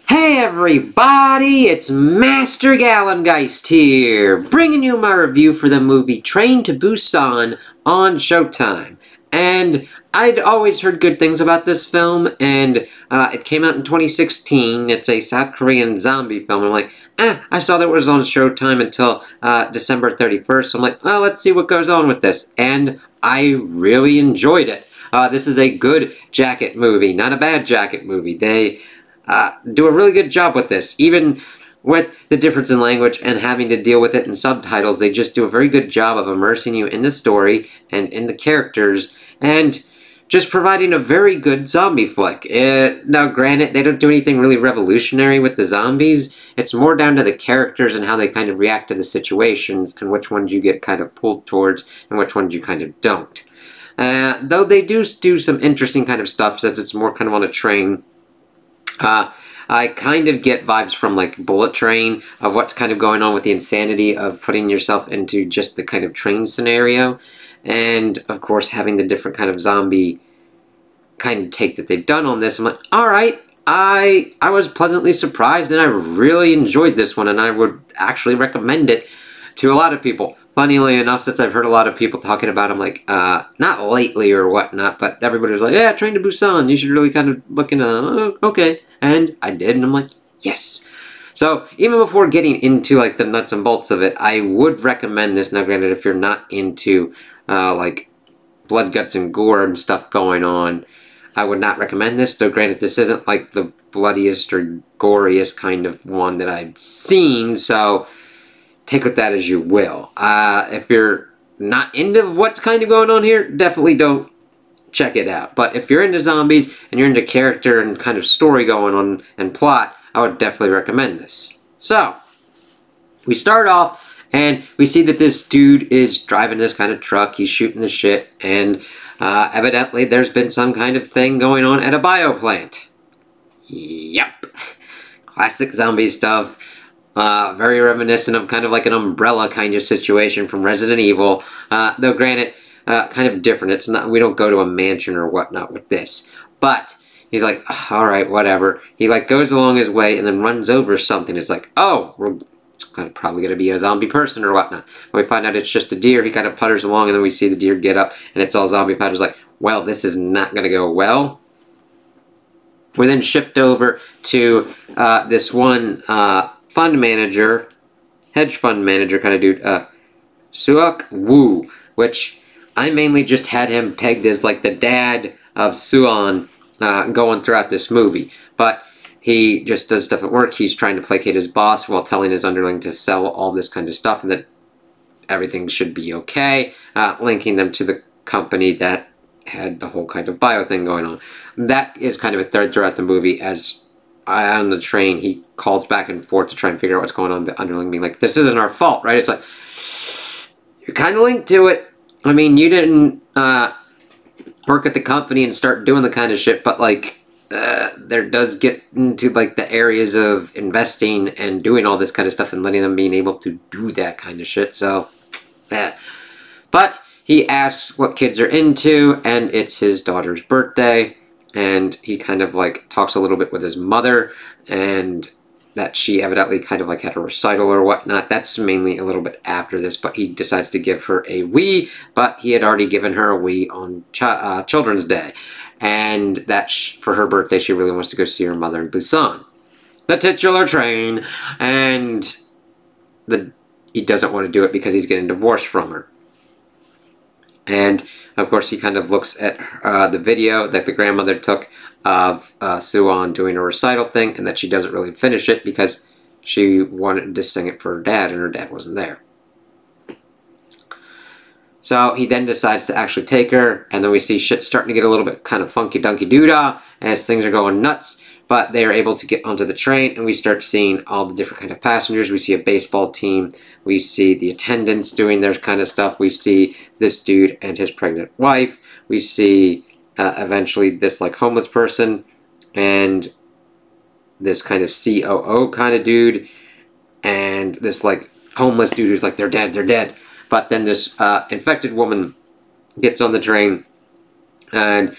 Hey everybody, it's Master Gallengeist here, bringing you my review for the movie Train to Busan on Showtime. And I'd always heard good things about this film, and it came out in 2016. It's a South Korean zombie film. I'm like, I saw that it was on Showtime until December 31st, so I'm like, oh, let's see what goes on with this. And I really enjoyed it. This is a good jacket movie, not a bad jacket movie. They do a really good job with this. Even with the difference in language and having to deal with it in subtitles, they just do a very good job of immersing you in the story and in the characters and just providing a very good zombie flick. Now, granted, they don't do anything really revolutionary with the zombies. It's more down to the characters and how they kind of react to the situations and which ones you get kind of pulled towards and which ones you kind of don't. Though they do some interesting kind of stuff since it's more kind of on a train. I kind of get vibes from like Bullet Train of what's kind of going on with the insanity of putting yourself into just the kind of train scenario, and of course having the different kind of zombie kind of take that they've done on this. I'm like, alright, I was pleasantly surprised and I really enjoyed this one, and I would actually recommend it to a lot of people. Funnily enough, since I've heard a lot of people talking about it, I'm like, not lately or whatnot, but everybody was like, yeah, Train to Busan, you should really kind of look into it. Okay. And I did, and I'm like, yes. So, even before getting into, like, the nuts and bolts of it, I would recommend this. Now, granted, if you're not into, like, blood, guts, and gore and stuff going on, I would not recommend this. Though, granted, this isn't, like, the bloodiest or goriest kind of one that I've seen, so take with that as you will. If you're not into what's kind of going on here, definitely don't check it out. But if you're into zombies and you're into character and kind of story going on and plot, I would definitely recommend this. So, we start off and we see that this dude is driving this kind of truck. He's shooting the shit, and evidently there's been some kind of thing going on at a bioplant. Yep. Classic zombie stuff. Very reminiscent of kind of like an umbrella kind of situation from Resident Evil. Though granted, kind of different. It's not, we don't go to a mansion or whatnot with this. But he's like, alright, whatever. He like goes along his way and then runs over something. It's like, oh, it's kind of probably going to be a zombie person or whatnot. When we find out it's just a deer, he kind of putters along, and then we see the deer get up and it's all zombie powder. It's like, well, this is not going to go well. We then shift over to this one fund manager, hedge fund manager kind of dude, Suok Woo, which I mainly just had him pegged as like the dad of Suon going throughout this movie. But he just does stuff at work. He's trying to placate his boss while telling his underling to sell all this kind of stuff and that everything should be okay, linking them to the company that had the whole kind of bio thing going on. That is kind of a thread throughout the movie as on the train he calls back and forth to try and figure out what's going on. The underling being like, this isn't our fault, right? It's like, you're kind of linked to it. I mean, you didn't work at the company and start doing the kind of shit, but like, there does get into like the areas of investing and doing all this kind of stuff and letting them being able to do that kind of shit. So, yeah. But he asks what kids are into, and it's his daughter's birthday, and he kind of like talks a little bit with his mother, and that she evidently kind of like had a recital or whatnot. That's mainly a little bit after this, but he decides to give her a Wii, but he had already given her a Wii on Children's Day, and that for her birthday she really wants to go see her mother in Busan, the titular train, and he doesn't want to do it because he's getting divorced from her. And of course he kind of looks at the video that the grandmother took of Suon doing a recital thing, and that she doesn't really finish it because she wanted to sing it for her dad, and her dad wasn't there. So he then decides to actually take her, and then we see shit starting to get a little bit kind of funky-dunky-doo-dah as things are going nuts, but they are able to get onto the train, and we start seeing all the different kind of passengers. We see a baseball team, we see the attendants doing their kind of stuff, we see this dude and his pregnant wife, we see eventually this like homeless person and this kind of COO kind of dude and this like homeless dude who's like, they're dead. But then this infected woman gets on the train, and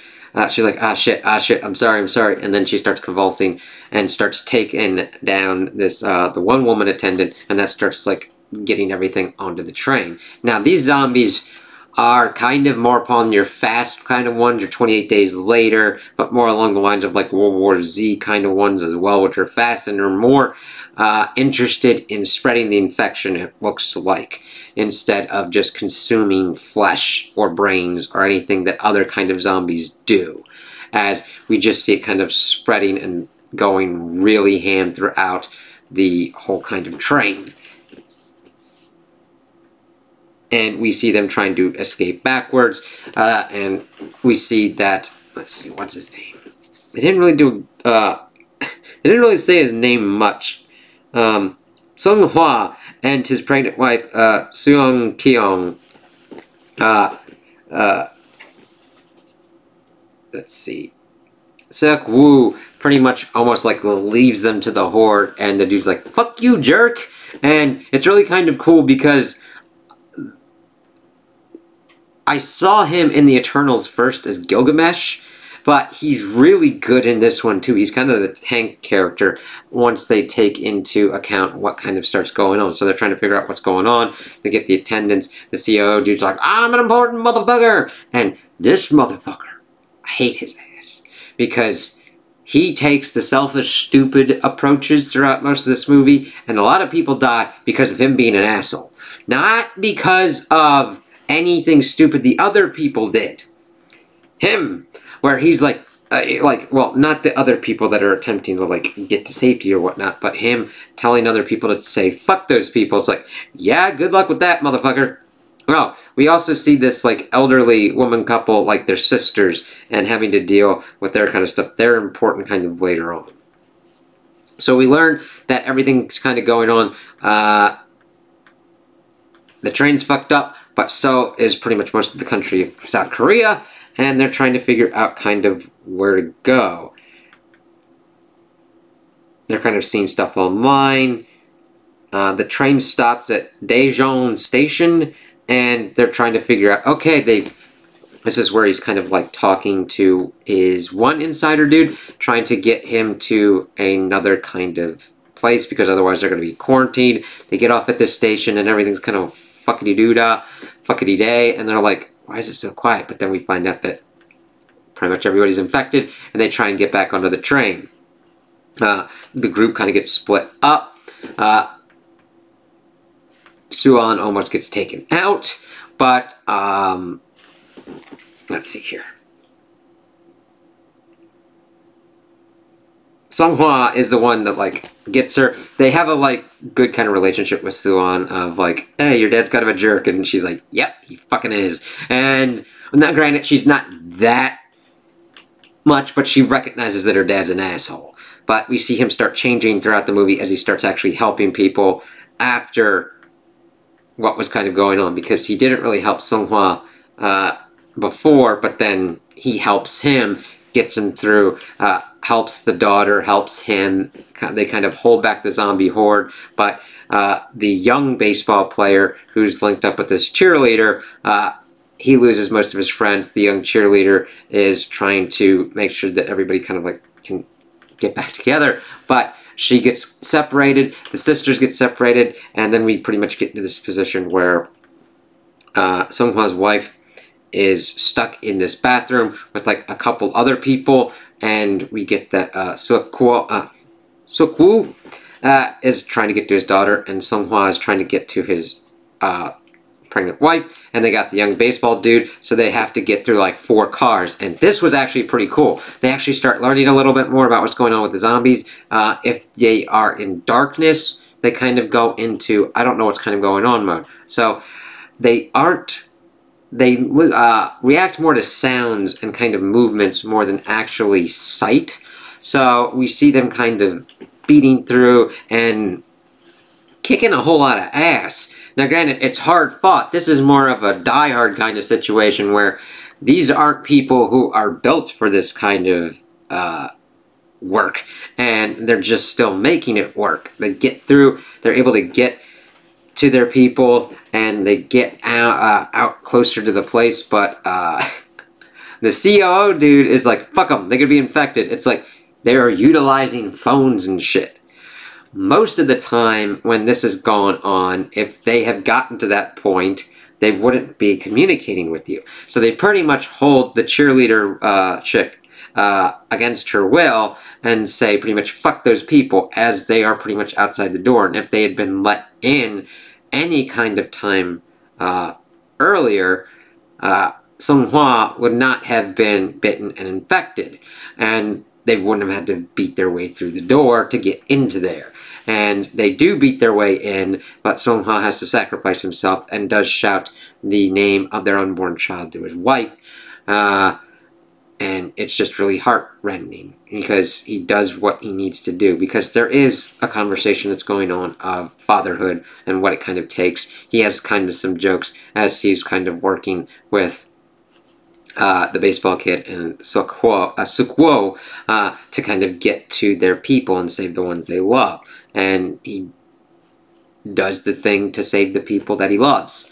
she's like, ah shit, I'm sorry, and then she starts convulsing and starts taking down this the one woman attendant, and that starts like getting everything onto the train. Now these zombies are kind of more upon your fast kind of ones, your 28 days later, but more along the lines of like World War Z kind of ones as well, which are fast and are more interested in spreading the infection, it looks like, instead of just consuming flesh or brains or anything that other kind of zombies do. As we just see it kind of spreading and going really ham throughout the whole kind of train. And we see them trying to escape backwards, and we see that, let's see, what's his name? They didn't really do, they didn't really say his name much. Sung Hwa and his pregnant wife, Seong Kyung, let's see, Seok Woo pretty much almost like leaves them to the horde, and the dude's like, fuck you, jerk! And it's really kind of cool because I saw him in the Eternals first as Gilgamesh, but he's really good in this one too. He's kind of the tank character once they take into account what kind of starts going on. So they're trying to figure out what's going on. They get the attendants. The COO dude's like, I'm an important motherfucker! And this motherfucker, I hate his ass. Because he takes the selfish, stupid approaches throughout most of this movie, and a lot of people die because of him being an asshole. Not because of anything stupid the other people did. Him, where he's like, well, not the other people that are attempting to, like, get to safety or whatnot, but him telling other people to say, fuck those people. It's like, yeah, good luck with that, motherfucker. Well, we also see this, like, elderly woman couple, like, their sisters, and having to deal with their kind of stuff. They're important kind of later on. So we learn that everything's kind of going on. The train's fucked up, but so is pretty much most of the country of South Korea, and they're trying to figure out kind of where to go. They're kind of seeing stuff online. The train stops at Daejeon Station, and they're trying to figure out, okay, this is where he's kind of like talking to his one insider dude, trying to get him to another kind of place, because otherwise they're going to be quarantined. They get off at this station, and everything's kind of fuckity-doo-dah, fuckity-day, and they're like, why is it so quiet? But then we find out that pretty much everybody's infected, and they try and get back onto the train. The group kind of gets split up. Suan almost gets taken out, but let's see here. Songhua is the one that, like, gets her. They have a, like, good kind of relationship with Suan of, like, hey, your dad's kind of a jerk, and she's like, yep, he fucking is. And, now granted, she's not that much, but she recognizes that her dad's an asshole. But we see him start changing throughout the movie as he starts actually helping people after what was kind of going on, because he didn't really help Songhua before, but then he helps him, gets him through, helps the daughter, helps him. They kind of hold back the zombie horde, but the young baseball player who's linked up with this cheerleader, he loses most of his friends. The young cheerleader is trying to make sure that everybody kind of like can get back together, but she gets separated, the sisters get separated, and then we pretty much get into this position where Songhwa's wife is stuck in this bathroom with like a couple other people, and we get that Seok-woo is trying to get to his daughter, and Songhwa is trying to get to his pregnant wife, and they got the young baseball dude, so they have to get through like 4 cars, and this was actually pretty cool. They actually start learning a little bit more about what's going on with the zombies. If they are in darkness, they kind of go into, I don't know what's kind of going on mode. So they react more to sounds and kind of movements more than actually sight. So we see them kind of beating through and kicking a whole lot of ass. Now granted, it's hard fought. This is more of a die-hard kind of situation where these aren't people who are built for this kind of work, and they're just still making it work. They get through, they're able to get to their people, and they get out closer to the place, but The COO dude is like, fuck them, they could be infected. It's like, they are utilizing phones and shit. Most of the time when this has gone on, if they have gotten to that point, they wouldn't be communicating with you. So they pretty much hold the cheerleader chick against her will and say pretty much fuck those people as they are pretty much outside the door. And if they had been let in any kind of time earlier, Songhua would not have been bitten and infected. And they wouldn't have had to beat their way through the door to get into there. And they do beat their way in, but Songhua has to sacrifice himself and does shout the name of their unborn child to his wife. And it's just really heart-rending because he does what he needs to do. Because there is a conversation that's going on of fatherhood and what it kind of takes. He has kind of some jokes as he's kind of working with the baseball kid and Sukwo to kind of get to their people and save the ones they love. And he does the thing to save the people that he loves.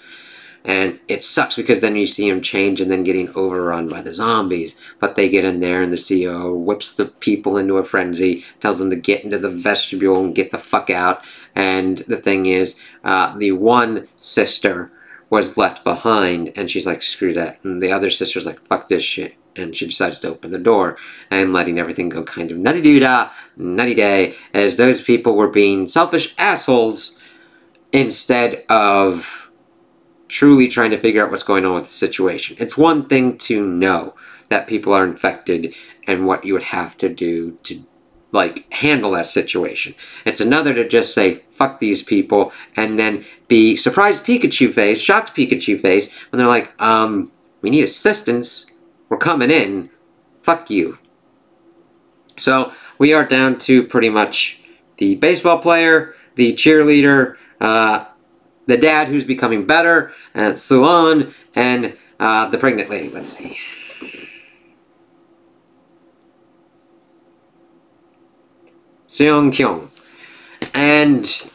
And it sucks because then you see him change and then getting overrun by the zombies. But they get in there and the CEO whips the people into a frenzy, tells them to get into the vestibule and get the fuck out. And the thing is, the one sister was left behind and she's like, screw that. And the other sister's like, fuck this shit. And she decides to open the door and letting everything go kind of nutty-doo-dah, nutty-day, as those people were being selfish assholes instead of truly trying to figure out what's going on with the situation. It's one thing to know that people are infected and what you would have to do to, like, handle that situation. It's another to just say, fuck these people, and then be surprised Pikachu face, shocked Pikachu face, when they're like, we need assistance. We're coming in. Fuck you. So, we are down to pretty much the baseball player, the cheerleader, the dad who's becoming better, and Suan, and the pregnant lady. Let's see. Seong Kyung. And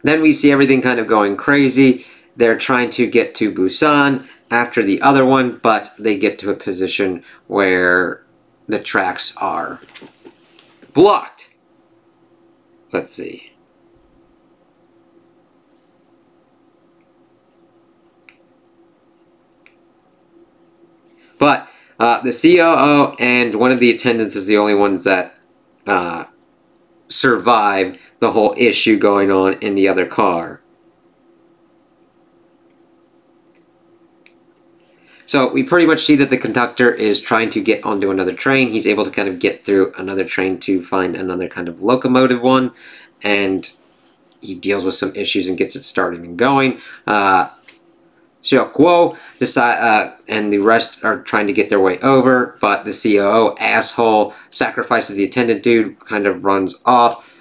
then we see everything kind of going crazy. They're trying to get to Busan after the other one, but they get to a position where the tracks are blocked. Let's see. But the COO and one of the attendants is the only ones that survive the whole issue going on in the other car. So we pretty much see that the conductor is trying to get onto another train. He's able to kind of get through another train to find another kind of locomotive one, and he deals with some issues and gets it started and going. Xiaoguo and the rest are trying to get their way over, but the COO asshole sacrifices the attendant dude, kind of runs off,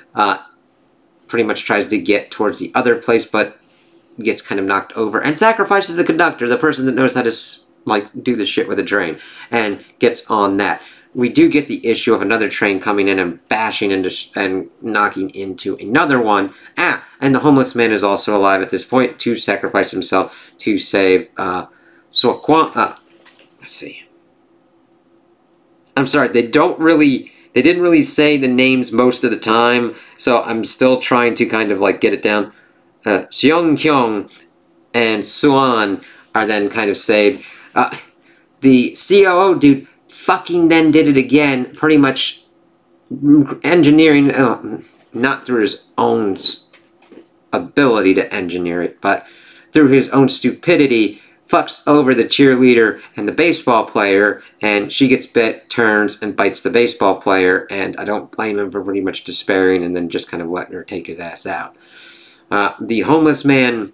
pretty much tries to get towards the other place, but gets kind of knocked over, and sacrifices the conductor, the person that knows how to like do the shit with a train, and gets on that. We do get the issue of another train coming in and bashing into and knocking into another one. And the homeless man is also alive at this point to sacrifice himself to save let's see. I'm sorry, they didn't really say the names most of the time, so I'm still trying to kind of like get it down. Seong Kyung and Suan are then kind of saved. The COO dude fucking then did it again, pretty much engineering, not through his own ability to engineer it, but through his own stupidity, fucks over the cheerleader and the baseball player, and she gets bit, turns, and bites the baseball player, and I don't blame him for pretty much despairing and then just kind of letting her take his ass out. The homeless man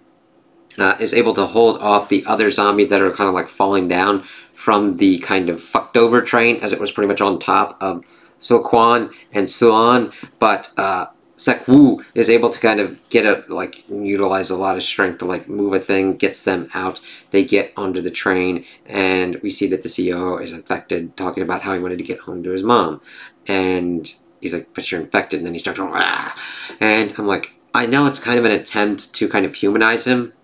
is able to hold off the other zombies that are kind of like falling down from the kind of fucked over train, as it was pretty much on top of So-Kwan and Suan, but Sek-Woo is able to kind of utilize a lot of strength to like move a thing, gets them out, they get onto the train, and we see that the CEO is infected, talking about how he wanted to get home to his mom, and he's like, but you're infected, and then he starts going, ah! And I'm like, I know it's kind of an attempt to kind of humanize him,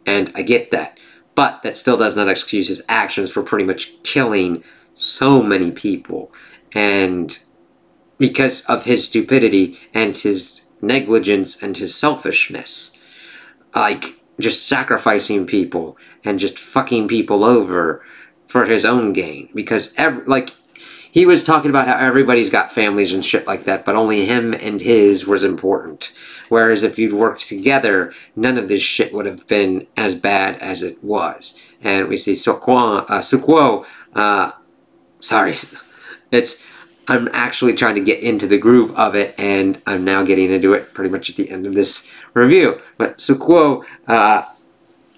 and I get that, but that still does not excuse his actions for pretty much killing so many people. And because of his stupidity and his negligence and his selfishness. Like, just sacrificing people and just fucking people over for his own gain. Because, he was talking about how everybody's got families and shit like that, but only him and his was important. Whereas if you'd worked together, none of this shit would have been as bad as it was. And we see Sukwoo, sorry, I'm actually trying to get into the groove of it, and I'm now getting into it pretty much at the end of this review. But Sukwoo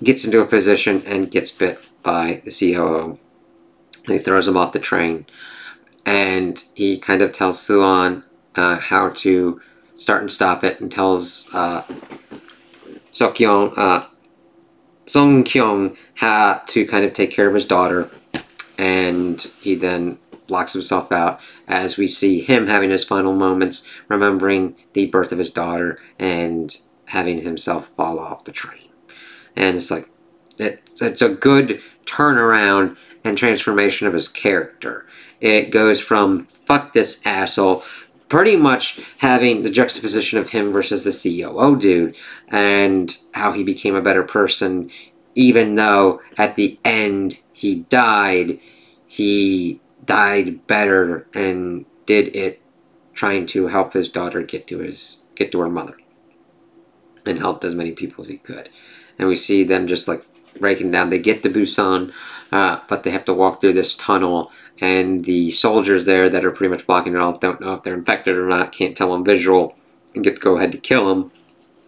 gets into a position and gets bit by the COO. He throws him off the train, and he kind of tells Suan how to start and stop it, and tells Sung Kyung how to kind of take care of his daughter, and he then locks himself out as we see him having his final moments, remembering the birth of his daughter and having himself fall off the train. And it's like, it's a good turnaround and transformation of his character. It goes from, fuck this asshole, pretty much having the juxtaposition of him versus the COO dude, and how he became a better person, even though at the end he died better and did it trying to help his daughter get to her mother and helped as many people as he could. And we see them just like breaking down. They get to Busan, but they have to walk through this tunnel, and the soldiers there that are pretty much blocking it off don't know if they're infected or not, can't tell them visual, and get to go ahead to kill them.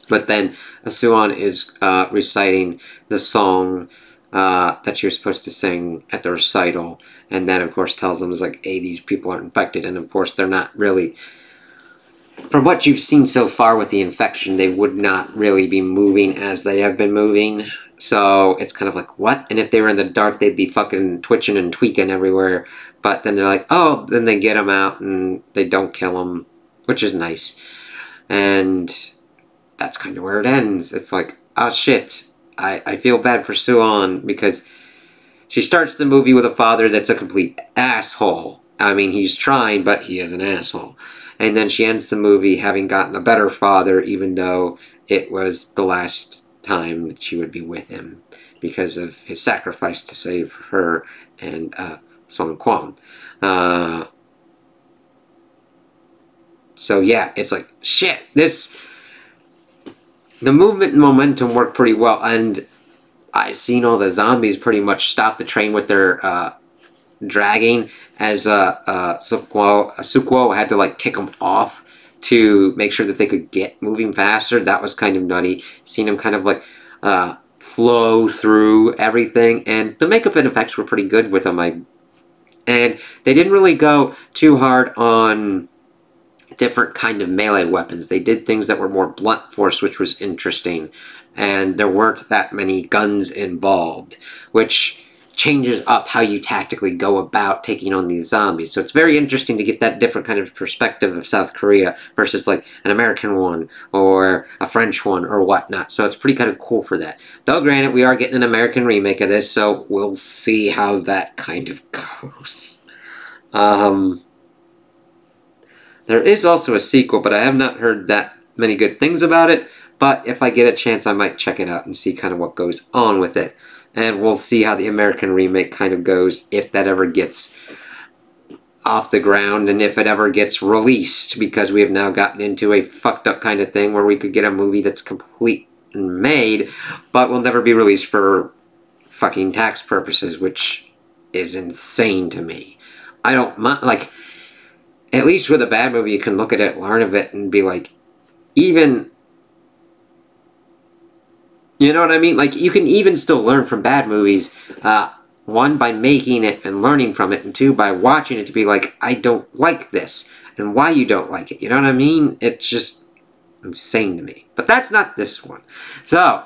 But then Suan is reciting the song that she was supposed to sing at the recital, and then of course tells them, is like, hey, these people are infected, and of course they're not really, from what you've seen so far with the infection, they would not really be moving as they have been moving. So it's kind of like, what? And if they were in the dark, they'd be fucking twitching and tweaking everywhere. But then they're like, oh, then they get them out and they don't kill them, which is nice. And that's kind of where it ends. It's like, oh shit, I feel bad for Suan, because she starts the movie with a father that's a complete asshole. I mean, he's trying, but he is an asshole. And then she ends the movie having gotten a better father, even though it was the last time that she would be with him because of his sacrifice to save her and Song Kwon. So yeah, it's like, shit, the movement and momentum work pretty well, and I've seen all the zombies pretty much stop the train with their dragging, as Sukwoo had to like kick them off to make sure that they could get moving faster. That was kind of nutty. Seeing him kind of like flow through everything, and the makeup and effects were pretty good with them. And they didn't really go too hard on different kind of melee weapons. They did things that were more blunt force, which was interesting, and there weren't that many guns involved, which changes up how you tactically go about taking on these zombies. So it's very interesting to get that different kind of perspective of South Korea versus like an American one or a French one or whatnot. So it's pretty kind of cool for that. Though granted, we are getting an American remake of this, so we'll see how that kind of goes. There is also a sequel, but I have not heard that many good things about it. But if I get a chance, I might check it out and see kind of what goes on with it. And we'll see how the American remake kind of goes, if that ever gets off the ground and if it ever gets released, because we have now gotten into a fucked up kind of thing where we could get a movie that's complete and made, but will never be released for fucking tax purposes, which is insane to me. I don't mind, like, at least with a bad movie, you can look at it, learn of it, and be like, even, you know what I mean? Like, you can even still learn from bad movies, one, by making it and learning from it, and two, by watching it to be like, I don't like this, and why you don't like it, you know what I mean? It's just insane to me. But that's not this one. So,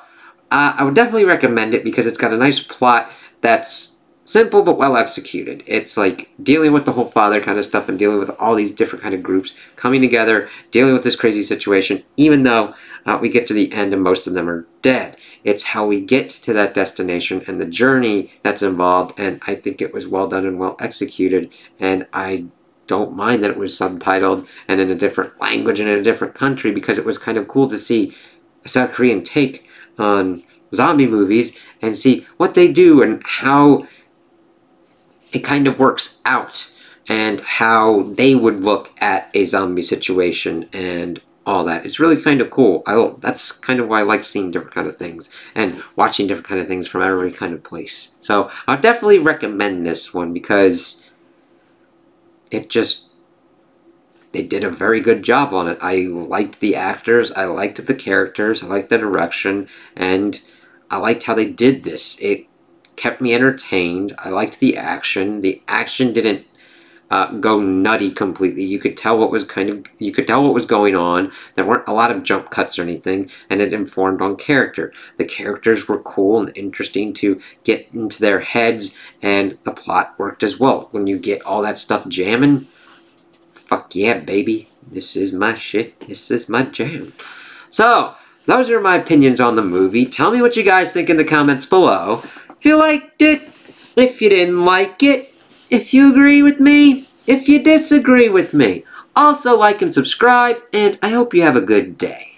I would definitely recommend it because it's got a nice plot that's simple but well executed. It's like dealing with the whole father kind of stuff and dealing with all these different kind of groups coming together, dealing with this crazy situation, even though we get to the end and most of them are dead. It's how we get to that destination and the journey that's involved, and I think it was well done and well executed, and I don't mind that it was subtitled and in a different language and in a different country, because it was kind of cool to see a South Korean take on zombie movies and see what they do and how it kind of works out and how they would look at a zombie situation and all that. It's really kind of cool. That's kind of why I like seeing different kind of things and watching different kind of things from every kind of place. So I'll definitely recommend this one because they did a very good job on it. I liked the actors, I liked the characters, I liked the direction, and I liked how they did this. It kept me entertained. I liked the action. The action didn't go nutty completely. You could tell what was going on. There weren't a lot of jump cuts or anything, and it informed on character. The characters were cool and interesting to get into their heads, and the plot worked as well. When you get all that stuff jamming, fuck yeah, baby. This is my shit. This is my jam. So, those are my opinions on the movie. Tell me what you guys think in the comments below. If you liked it, if you didn't like it, if you agree with me, if you disagree with me. Also like and subscribe, and I hope you have a good day.